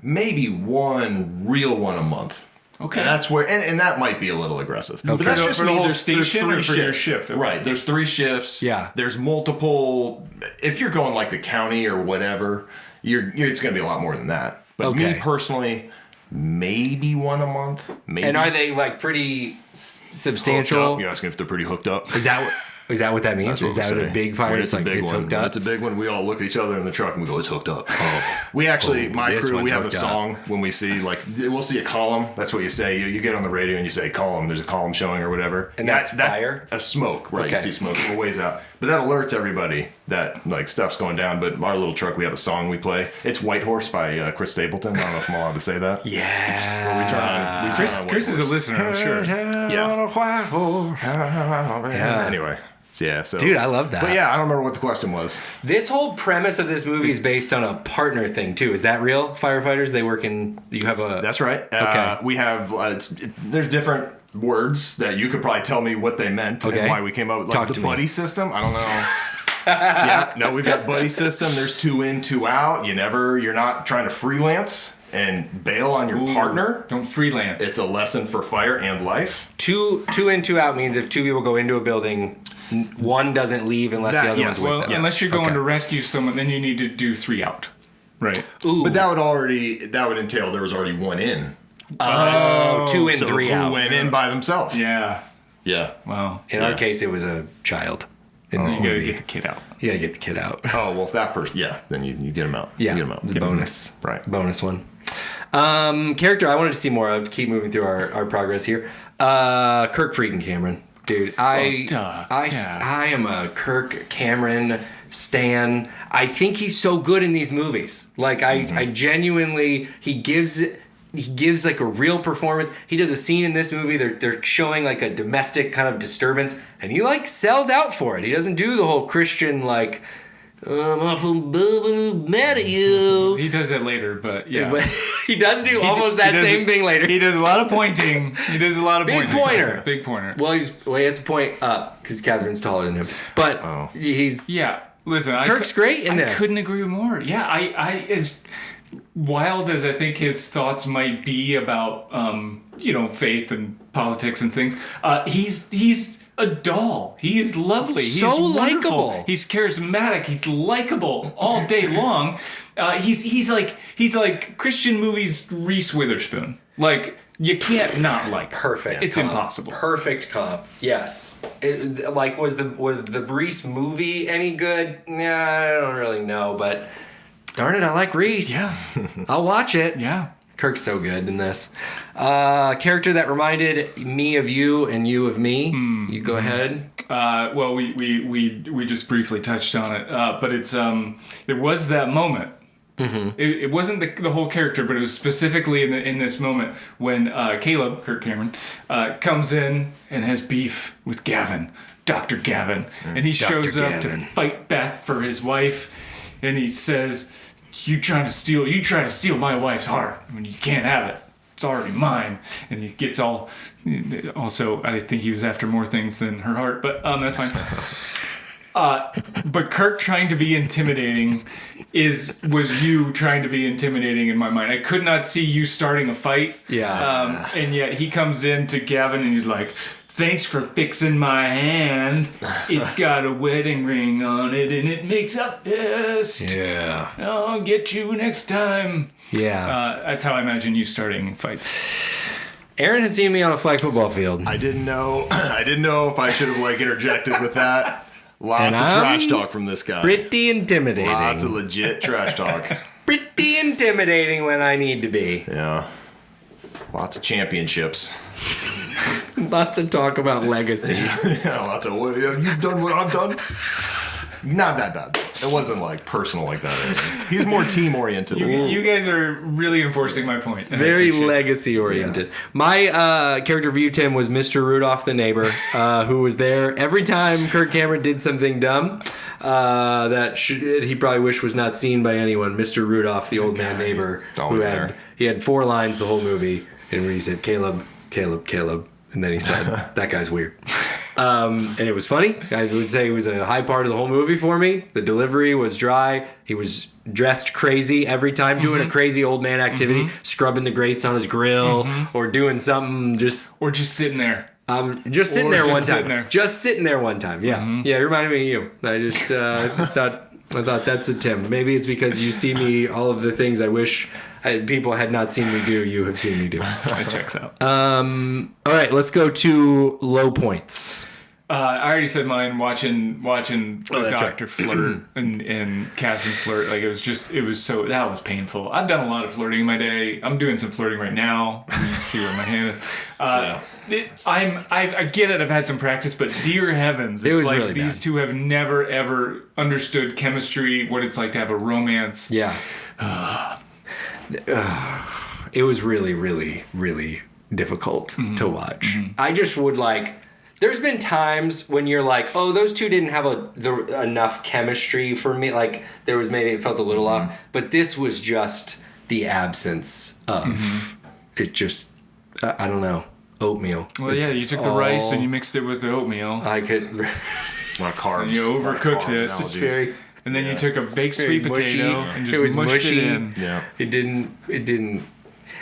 maybe one real one a month. Okay. And that's where, and that might be a little aggressive. But that's just For the me. whole There's station three or for your shifts. shift? Okay. Right. There's 3 shifts. Yeah. There's multiple. If you're going like the county or whatever, it's going to be a lot more than that. But me Okay. personally, maybe one a month. Maybe. And are they like pretty substantial? You're asking if they're pretty hooked up? Is that what that means? That's what Is that what a big fire is like? It's hooked up. That's a big one. We all look at each other in the truck and we go, "It's hooked up." We actually, my crew, we have a song when we see we'll see a column. That's what you say. You get on the radio and you say column. There's a column showing or whatever. And that's fire. A smoke, right? Okay. You see smoke a ways out, but that alerts everybody that stuff's going down. But our little truck, we have a song we play. It's White Horse by Chris Stapleton. I don't know if I'm allowed to say that. Yeah. We turn on Chris is a listener, I'm sure. Yeah. Anyway. Yeah, so dude, I love that. But yeah, I don't remember what the question was. This whole premise of this movie is based on a partner thing too. Is that real? Firefighters, they work in. You have a. That's right. Okay. We have. There's different words that you could probably tell me what they meant and why we came up with the buddy system. I don't know. Yeah, no, we've got buddy system. There's 2 in, 2 out. You're not trying to freelance and bail on your partner. Don't freelance. It's a lesson for fire and life. 2 in, 2 out means if 2 people go into a building, one doesn't leave unless the other one's with them. Unless you're going to rescue someone, then you need to do 3 out. Right. Ooh. But that would entail there was already 1 in. Oh, 2 in, 3 out. Who went in by themselves? Yeah. Yeah. Wow. In our case, it was a child. In this You gotta movie. get the kid out. You gotta get the kid out. Oh, well, if that person, then you get him out. Yeah, you get him out. the bonus. Right. Bonus one. Character I wanted to see more of to keep moving through our progress here. Kirk freaking Cameron. Dude, I am a Kirk Cameron stan. I think he's so good in these movies. Like I genuinely he gives like a real performance. He does a scene in this movie. They're showing like a domestic kind of disturbance, and he like sells out for it. He doesn't do the whole Christian like I'm awful mad at you. He does that later, but yeah. He does do almost that same thing later. He does a lot of pointing. Big pointer. Big pointer. Well, he has to point up because Catherine's taller than him. But he's Listen, Kirk's great in this. I couldn't agree more. Yeah, I as wild as I think his thoughts might be about faith and politics and things, he's a doll. He is lovely. He's so wonderful. likable. He's charismatic. He's likable all day long. He's like Christian movies Reese Witherspoon. Like you can't not like her. Perfect. It's comp. impossible. Perfect comp. Yes. Was the Reese movie any good? Nah, I don't really know, but darn it, I like Reese. Yeah. I'll watch it. Yeah. Kirk's so good in this. Character that reminded me of you and you of me. You go ahead. Well, we just briefly touched on it, but it's there was that moment. Mm-hmm. It wasn't the whole character, but it was specifically in this moment when Caleb, Kirk Cameron, comes in and has beef with Gavin, Dr. Gavin, and he shows up to fight back for his wife, and he says, You try to steal my wife's heart. I mean, you can't have it. It's already mine. And he gets all. Also, I think he was after more things than her heart, but that's fine. But Kirk trying to be intimidating was you trying to be intimidating in my mind. I could not see you starting a fight. Yeah. And yet he comes in to Gavin and he's like, Thanks for fixing my hand. It's got a wedding ring on it and it makes a fist. Yeah. I'll get you next time. Yeah. That's how I imagine you starting fights. Aaron has seen me on a flag football field. I didn't know if I should have interjected with that. Lots of trash talk from this guy. Pretty intimidating. Lots of legit trash talk. Pretty intimidating when I need to be. Yeah. Lots of championships. Lots of talk about legacy. Yeah, lots of, you've done what I've done. Not that bad. It wasn't personal like that. He's more team oriented. You guys are really enforcing my point. Very legacy oriented. Yeah. My character view, Tim, was Mr. Rudolph the neighbor, who was there every time Kirk Cameron did something dumb that he probably wished was not seen by anyone. Mr. Rudolph, the old man neighbor, he had 4 lines the whole movie, and when he said Caleb, Caleb, Caleb, and then he said that guy's weird. And it was funny. I would say it was a high part of the whole movie for me. The delivery was dry. He was dressed crazy every time, doing a crazy old man activity, scrubbing the grates on his grill, or doing something or just sitting there. Just sitting there one time. Just sitting there one time. Yeah, yeah. It reminded me of you. I just thought that's a Tim. Maybe it's because you see me all of the things I wish people had not seen me do, you have seen me do. That checks out. All right, let's go to low points. I already said mine. Watching the doctor flirt and Catherine flirt, like it was so, that was painful. I've done a lot of flirting in my day. I'm doing some flirting right now. You can see where my hand is. I get it. I've had some practice, but dear heavens, it's like really these two have never ever understood chemistry. What it's like to have a romance. Yeah. It was really, really, really difficult to watch. I just would like. There's been times when you're like, oh, those two didn't have enough chemistry for me. Like, there was maybe it felt a little off. But this was just the absence of it just, I don't know, oatmeal. Well, yeah, you took the rice and you mixed it with the oatmeal. I could. A lot of carbs. And you overcooked it. And then you took a baked sweet potato and just mushed it in. Yeah. It didn't.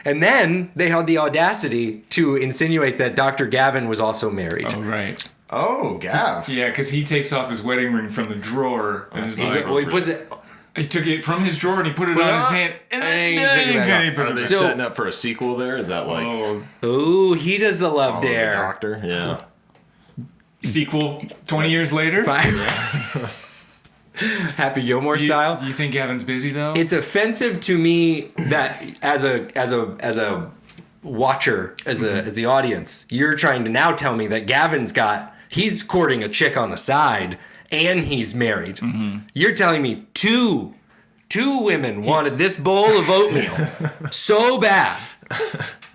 And then they had the audacity to insinuate that Dr. Gavin was also married. Oh, right. Oh, Gav. Yeah, because he takes off his wedding ring from the drawer. And he puts it... He took it from his drawer and he put it on his hand. And then he put it Are they setting up for a sequel there? Is that like... Oh, he does the love dare. The doctor? Yeah. Sequel 20 years later? Happy Gilmore style. You think Gavin's busy though? It's offensive to me that as a watcher, as the audience, you're trying to now tell me that he's courting a chick on the side and he's married. You're telling me two women wanted this bowl of oatmeal so bad.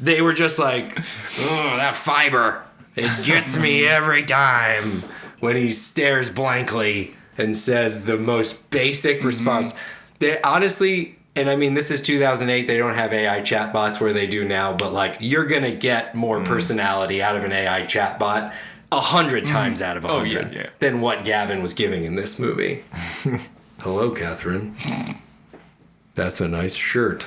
They were just like, oh, that fiber. It gets me every time when he stares blankly and says the most basic response. They honestly, and I mean, this is 2008. They don't have AI chatbots where they do now, but like, you're going to get more personality out of an AI chatbot 100 times out of 100 than what Gavin was giving in this movie. Hello, Catherine. That's a nice shirt.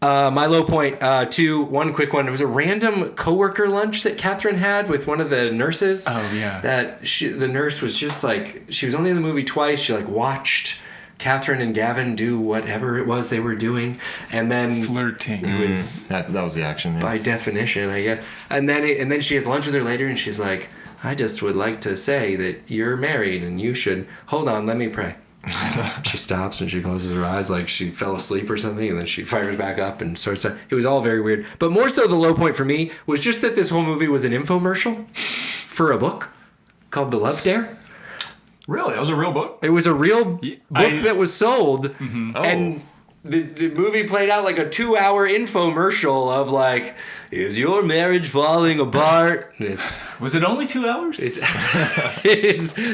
My low point, one quick one. It was a random coworker lunch that Catherine had with one of the nurses. Oh, yeah. That the nurse was just like, she was only in the movie twice. She like watched Catherine and Gavin do whatever it was they were doing. And then... flirting. It was... That was the action, yeah. By definition, I guess. And then she has lunch with her later and she's like, I just would like to say that you're married and you should... Hold on, let me pray. She stops and she closes her eyes like she fell asleep or something, and then she fires back up and starts. It was all very weird. But more so, the low point for me was just that this whole movie was an infomercial for a book called The Love Dare. Really? That was a real book? It was a real book that was sold, and the movie played out like a 2-hour infomercial of like, is your marriage falling apart? Was it only 2 hours? It's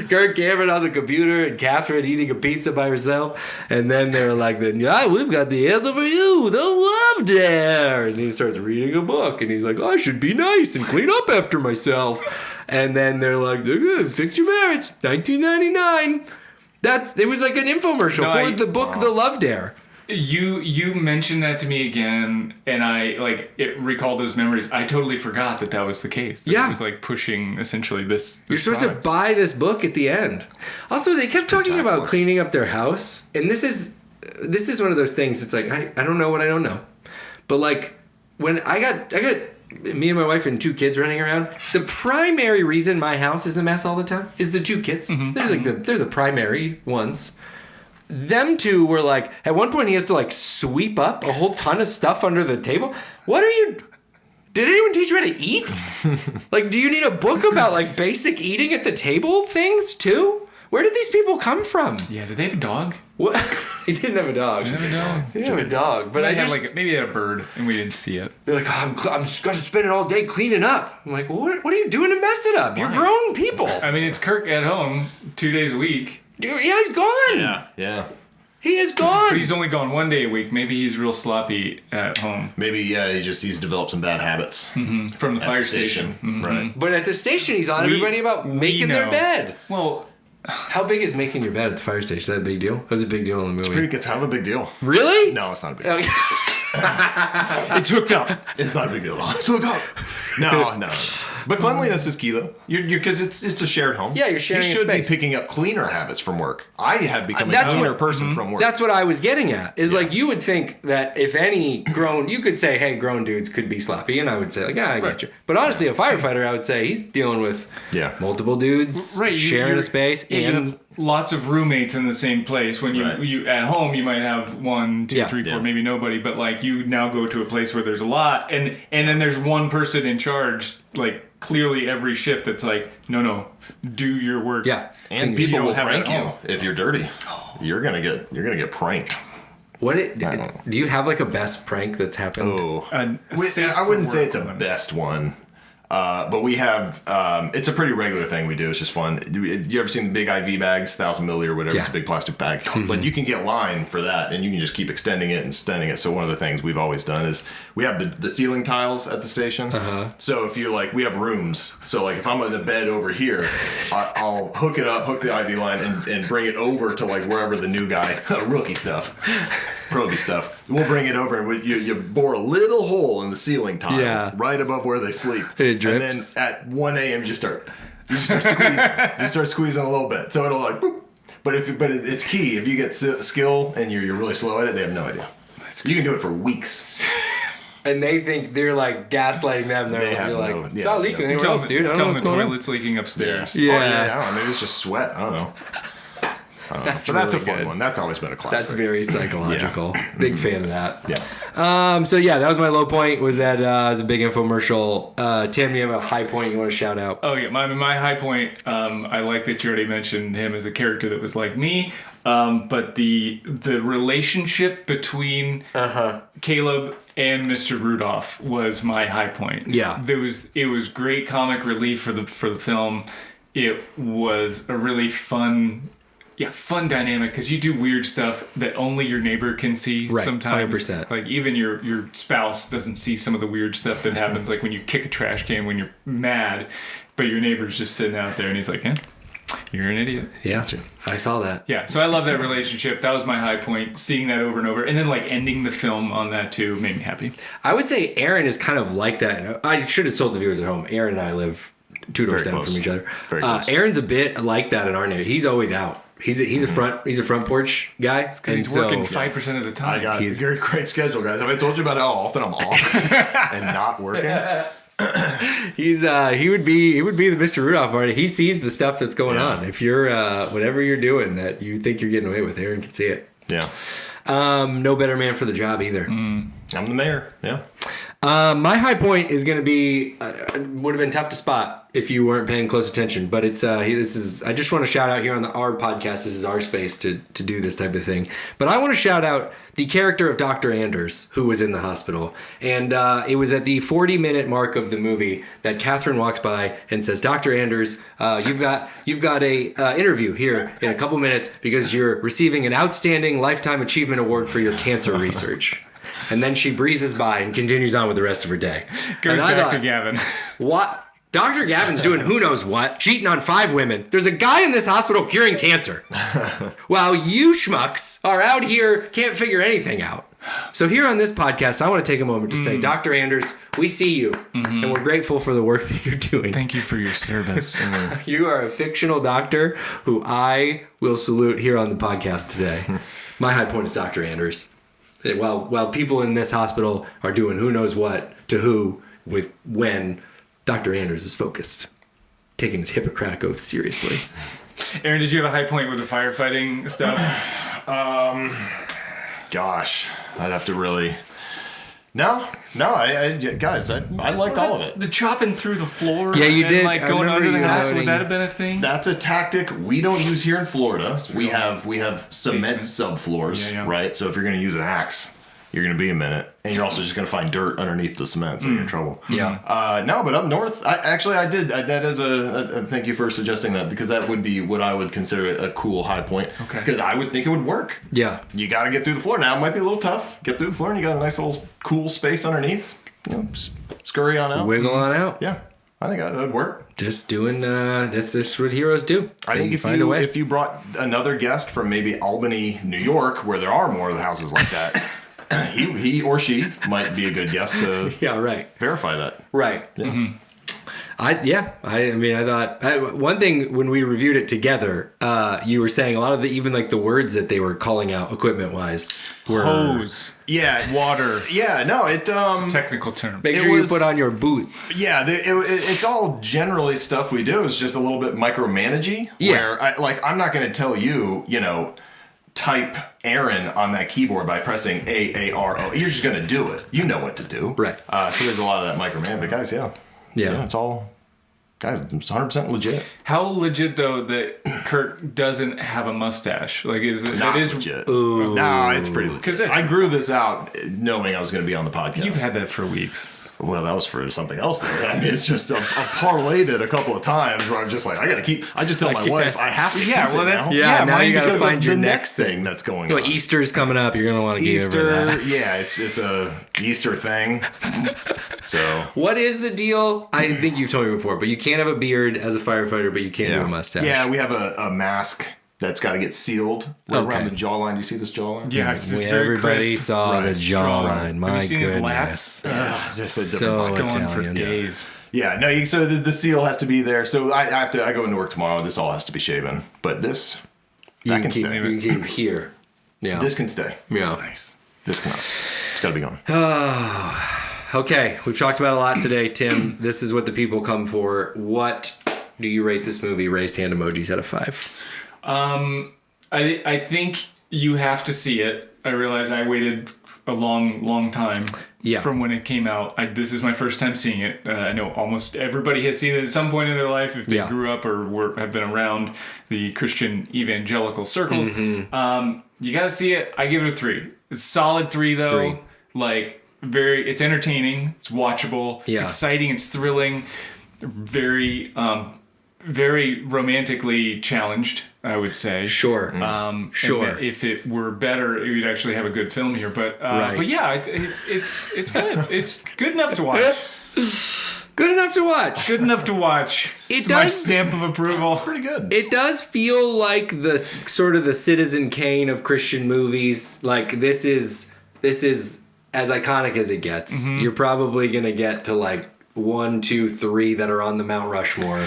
Kirk Cameron on the computer and Catherine eating a pizza by herself, and then they're like, we've got the answer for you, the Love Dare, and he starts reading a book, and he's like, I should be nice and clean up after myself, and then they're like, fix your marriage, 1999. It was like an infomercial for the book, The Love Dare. You mentioned that to me again, and it recalled those memories. I totally forgot that was the case. It was like pushing essentially this You're supposed to buy this book at the end. Also, they kept talking about cleaning up their house, and this is one of those things. It's like I don't know what I don't know, but like when I got me and my wife and 2 kids running around. The primary reason my house is a mess all the time is the 2 kids. They're the primary ones. Them 2 were like, at one point he has to like sweep up a whole ton of stuff under the table. Did anyone teach you how to eat? Like, do you need a book about like basic eating at the table things too? Where did these people come from? Yeah, did they have a dog? What? They didn't have a dog. They didn't have a dog. They didn't have a dog, but maybe they had a bird and we didn't see it. They're like, I'm just gonna spend it all day cleaning up. I'm like, well, what are you doing to mess it up? You're grown people. I mean, it's Kirk at home 2 days a week. Dude, yeah, he's gone. Yeah. He is gone. But he's only gone 1 day a week. Maybe he's real sloppy at home. Maybe, he's developed some bad habits. From the fire station. Right. But at the station, he's on everybody about making their bed. Well, how big is making your bed at the fire station? Is that a big deal? That was a big deal in the movie. It's kind of a big deal. Really? No, it's not a big deal. it's hooked up. It's not a big deal at all. It's hooked up. No. But cleanliness is key, though. Because it's a shared home. Yeah, you're sharing He a should space. be picking up cleaner habits from work. I have become a That's cleaner what- person from work. That's what I was getting at. Is like you would think that if any grown, you could say, hey, grown dudes could be sloppy, and I would say like, yeah, I get you. But honestly, a firefighter, I would say he's dealing with multiple dudes sharing a space, you and have lots of roommates in the same place. When you at home, you might have 1, 2, 3, 4, maybe nobody. But like you now go to a place where there's a lot, and then there's one person in charge, like clearly every shift. That's like, no, do your work. yeah, and people will prank you if you're dirty. You're gonna get pranked. Do you have like a best prank that's happened? Oh, I wouldn't say it's a best one. But we have, it's a pretty regular thing we do. It's just fun. You ever seen the big IV bags, 1,000 milliliter or whatever? Yeah. It's a big plastic bag. But you can get line for that, and you can just keep extending it and extending it. So one of the things we've always done is we have the ceiling tiles at the station. So if you like, we have rooms. So like if I'm in a bed over here, I'll hook it up, hook the IV line, and bring it over to like wherever the new guy, rookie stuff, proby stuff. We'll bring it over, and you bore a little hole in the ceiling tile right above where they sleep. It drips. And then at 1 a.m. you just start squeezing. You start squeezing a little bit, so it'll like boop. But it's key. If you get skill and you're really slow at it, they have no idea. You can do it for weeks. And they think they're like gaslighting them. They're like, it's not leaking anywhere else, dude. I don't know what's going on. The toilet's leaking upstairs. Yeah. I don't know. Maybe it's just sweat. I don't know. That's a really fun good. one. That's always been a classic. That's very psychological. Big fan of that. Yeah. So yeah, that was my low point. Was that it was a big infomercial. Tim, you have a high point you want to shout out? Oh yeah, my high point. I like that you already mentioned him as a character that was like me. But the relationship between Caleb and Mr. Rudolph was my high point. Yeah. It was great comic relief for the film. It was a really fun dynamic because you do weird stuff that only your neighbor can see sometimes. 100%. Like even your spouse doesn't see some of the weird stuff that happens, like when you kick a trash can when you're mad, but your neighbor's just sitting out there and he's like, you're an idiot. Yeah, I saw that. Yeah, so I love that relationship. That was my high point, seeing that over and over. And then like ending the film on that too made me happy. I would say Aaron is kind of like that. I should have told the viewers at home, Aaron and I live 2 doors down from each other. Aaron's a bit like that in our neighborhood. He's always out. He's a front porch guy. Because he's working 5% of the time. I got a great schedule, guys. Have I told you about how often I'm off and not working? He would be the Mr. Rudolph party. He sees the stuff that's going on. If you're whatever you're doing that you think you're getting away with, Aaron can see it. Yeah. No better man for the job either. I'm the mayor. Yeah. My high point is going to be would have been tough to spot if you weren't paying close attention, but it's I just want to shout out here on our podcast. This is our space to do this type of thing. But I want to shout out the character of Dr. Anders, who was in the hospital, and it was at the 40-minute mark of the movie that Catherine walks by and says, "Dr. Anders, you've got a interview here in a couple minutes because you're receiving an outstanding lifetime achievement award for your cancer research." And then she breezes by and continues on with the rest of her day. Goes back to Gavin. What? Dr. Gavin's doing who knows what, cheating on 5 women. There's a guy in this hospital curing cancer. While you schmucks are out here, can't figure anything out. So here on this podcast, I want to take a moment to say, Dr. Anders, we see you, and we're grateful for the work that you're doing. Thank you for your service. You are a fictional doctor who I will salute here on the podcast today. My high point is Dr. Anders. While people in this hospital are doing who knows what to who with when, Dr. Anders is focused, taking his Hippocratic oath seriously. Aaron, did you have a high point with the firefighting stuff? Gosh, I'd have to really. No, guys, I liked all of it. The chopping through the floor. Yeah, you did. Like going under the house. Would that have been a thing? That's a tactic we don't use here in Florida. We have cement subfloors, right? So if you're going to use an axe, you're going to be a minute, and you're also just going to find dirt underneath the cement, so you're in trouble. Yeah. No, but up north, I did. That is a thank you for suggesting that, because that would be what I would consider a cool high point. Okay. Because I would think it would work. Yeah. You got to get through the floor. Now it might be a little tough. Get through the floor, and you got a nice little cool space underneath. Scurry on out. Wiggle on out. Yeah. I think that would work. Just doing, that's just what heroes do. I think if you brought another guest from maybe Albany, New York, where there are more of the houses like that, he or she might be a good guest to Yeah, right. verify that. Right. Yeah. Mm-hmm. I thought one thing when we reviewed it together, you were saying a lot of even like the words that they were calling out equipment wise were hose. Yeah, water. Yeah, no, technical term. Make sure you put on your boots. Yeah, it's all generally stuff we do. It's just a little bit micromanagey. Yeah, where I'm not going to tell you, type Aaron on that keyboard by pressing AARO. You're just going to do it. You know what to do. Right. So there's a lot of that micromanagement. But guys, yeah, it's all. Guys, it's 100% legit. How legit though that Kurt doesn't have a mustache? Like, is that Not is legit? Ooh. No, it's pretty legit. Because I grew this out knowing I was going to be on the podcast. You've had that for weeks. Well, that was for something else, though. I mean, it's just I've parlayed it a couple of times where I'm just like, I just tell my wife I have to. Yeah, well, that's now you got to find your next thing that's going on. Easter's coming up. You're gonna want to give her that. Yeah, it's a Easter thing. So what is the deal? I think you've told me before, but you can't have a beard as a firefighter, but you can't do a mustache. Yeah, we have a mask that's got to get sealed around the jawline. Do you see this jawline? Yeah, it's very everybody crisp. saw the jawline. My Have you seen goodness. his lats? Just a So different going for Italian. days. Yeah, no. So the seal has to be there. So I go into work tomorrow. This all has to be shaven. But this, that can stay. You can keep here. Yeah. This can stay. Yeah. Nice. This cannot. It's got to be gone. Okay, we've talked about a lot today, Tim. This is what the people come for. What do you rate this movie? Raised hand emojis out of 5. I think you have to see it. I realize I waited a long time from when it came out. This is my first time seeing it. I know almost everybody has seen it at some point in their life if they grew up or have been around the Christian evangelical circles. Mm-hmm. You got to see it. I give it a 3. It's a solid 3 though. 3. It's entertaining. It's watchable. It's exciting. It's thrilling. Very romantically challenged, I would say. Sure. Sure. If it were better, you'd actually have a good film here. But yeah, it's good. It's good enough to watch. Good enough to watch. Good enough to watch. It's my stamp of approval. Pretty good. It does feel like the sort of the Citizen Kane of Christian movies. Like this is as iconic as it gets. Mm-hmm. You're probably gonna get to like 1, 2, 3 that are on the Mount Rushmore.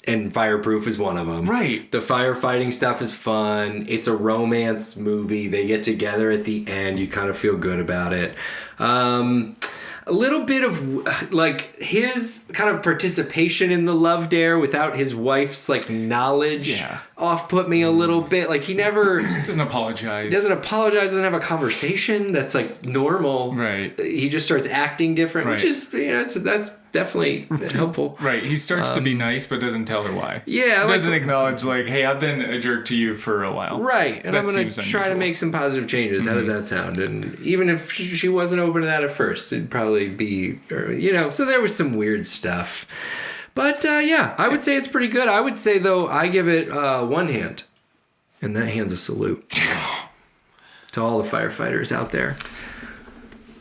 And Fireproof is one of them. Right. The firefighting stuff is fun. It's a romance movie. They get together at the end. You kind of feel good about it. A little bit of like his kind of participation in the love dare without his wife's like knowledge off put me a little bit. Like he never doesn't apologize. Doesn't have a conversation that's like normal. Right. He just starts acting different, which is that's definitely helpful. Right. He starts to be nice, but doesn't tell her why. Yeah. Doesn't acknowledge like, hey, I've been a jerk to you for a while. Right. And I'm going to try to make some positive changes. How does that sound? And even if she wasn't open to that at first, it'd probably be, so there was some weird stuff. But I would say it's pretty good. I would say, though, I give it 1 hand. And that hand's a salute to all the firefighters out there.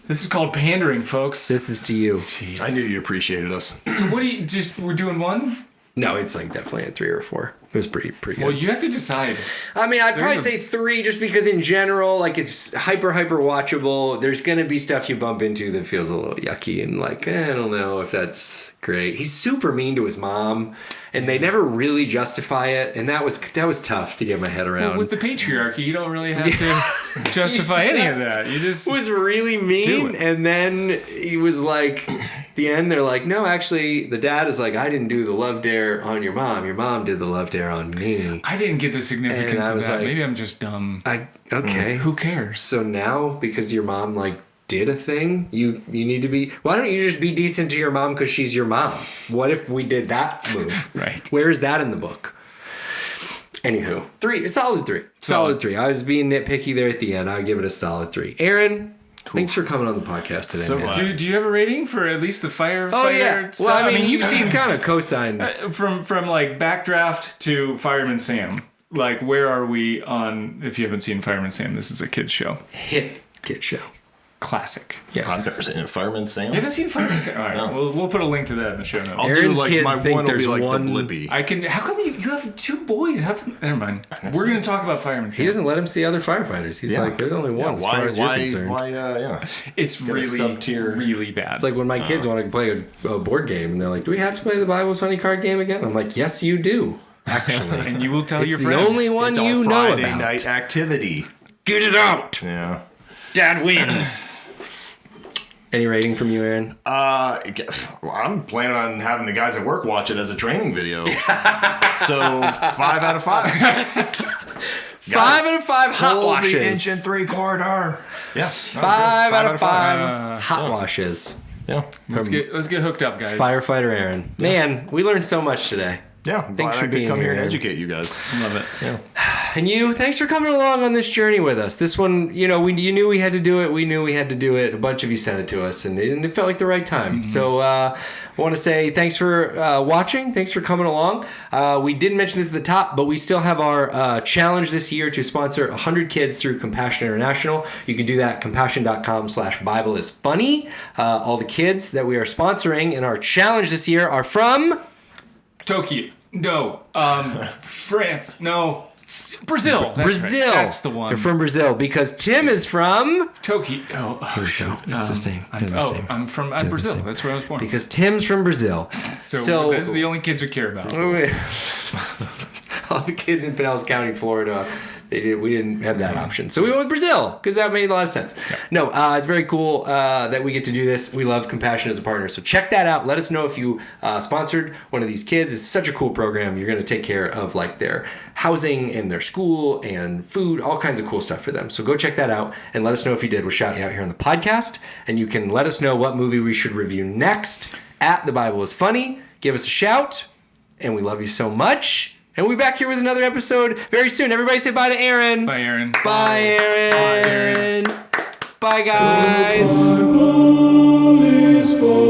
This is called pandering, folks. This is to you. Jeez. I knew you appreciated us. So what do you we're doing 1? No, it's like definitely a 3 or 4. It was pretty good. Well, you have to decide. I mean, I'd probably say 3 just because in general, like it's hyper watchable. There's going to be stuff you bump into that feels a little yucky and like, I don't know if that's great. He's super mean to his mom and they never really justify it. And that was tough to get my head around. Well, with the patriarchy, you don't really have to justify any of that. You just was really mean. And then he was like, the end, they're like, no, actually, the dad is like, I didn't do the love dare on your mom. Your mom did the love dare on me. I didn't get the significance of that. Like, maybe I'm just dumb. Okay. Who cares? So now, because your mom, like, did a thing, you need to be... Why don't you just be decent to your mom because she's your mom? What if we did that move? Right. Where is that in the book? Anywho, 3. A solid 3. Solid 3. I was being nitpicky there at the end. I'll give it a solid 3. Aaron... Cool. Thanks for coming on the podcast today, man. Do you have a rating for at least the firefighter stuff? Well, I mean, you've seen kind of co-sign. From like Backdraft to Fireman Sam. Like, where are we on, if you haven't seen Fireman Sam, this is a kid's show. Hit kid show. classic. Yeah. I've never seen Fireman Sam. You haven't seen Fireman Sam? All right, No. we'll put a link to that in the show notes. I'll Aaron's do, like, kids my think one will there's be like one- the Blippi. I can. How come you have 2 boys? Never mind. We're gonna talk about Fireman Sam. He doesn't let him see other firefighters. He's like, there's only one as far as you're concerned. It's Get a really sub-tier. really bad. It's like when my kids want to play a board game and they're like, do we have to play the Bible's Funny card game again? I'm like, yes, you do, actually. and you will tell It's your the friends. only one It's you our know Friday about. night activity. Get it out. Yeah. Dad wins. Any rating from you, Aaron? I'm planning on having the guys at work watch it as a training video. So 5 out of 5. 5 out of 5 hot Hold washes. the 1 3/4. Yeah. 5 out of 5 hot washes. Yeah. Let's get hooked up, guys. Firefighter Aaron. Man, we learned so much today. Yeah. Thanks for I could being come here and here. educate you guys. Love it. Yeah. And you, thanks for coming along on this journey with us. This one, you you knew we had to do it. We knew we had to do it. A bunch of you sent it to us, and it felt like the right time. So I want to say thanks for watching. Thanks for coming along. We didn't mention this at the top, but we still have our challenge this year to sponsor 100 kids through Compassion International. You can do that, compassion.com/BibleIsFunny. All the kids that we are sponsoring in our challenge this year are from... Tokyo. No. France. No. Brazil. That's Brazil. Right. That's the one. They're from Brazil because Tim is from... Tokyo. Oh, shoot. It's the same. I'm from Brazil. That's where I was born. Because Tim's from Brazil. So those are the only kids we care about. All the kids in Pinellas County, Florida, we didn't have that option. So we went with Brazil because that made a lot of sense. Yeah. No, it's very cool that we get to do this. We love Compassion as a partner. So check that out. Let us know if you sponsored one of these kids. It's such a cool program. You're going to take care of like their housing and their school and food, all kinds of cool stuff for them. So go check that out and let us know if you did. We'll shout you out here on the podcast. And you can let us know what movie we should review next at The Bible is Funny. Give us a shout. And we love you so much. And we'll be back here with another episode very soon. Everybody say bye to Aaron. Bye, Aaron. Bye, Aaron. Bye, Aaron. Bye, guys. The Bible is funny.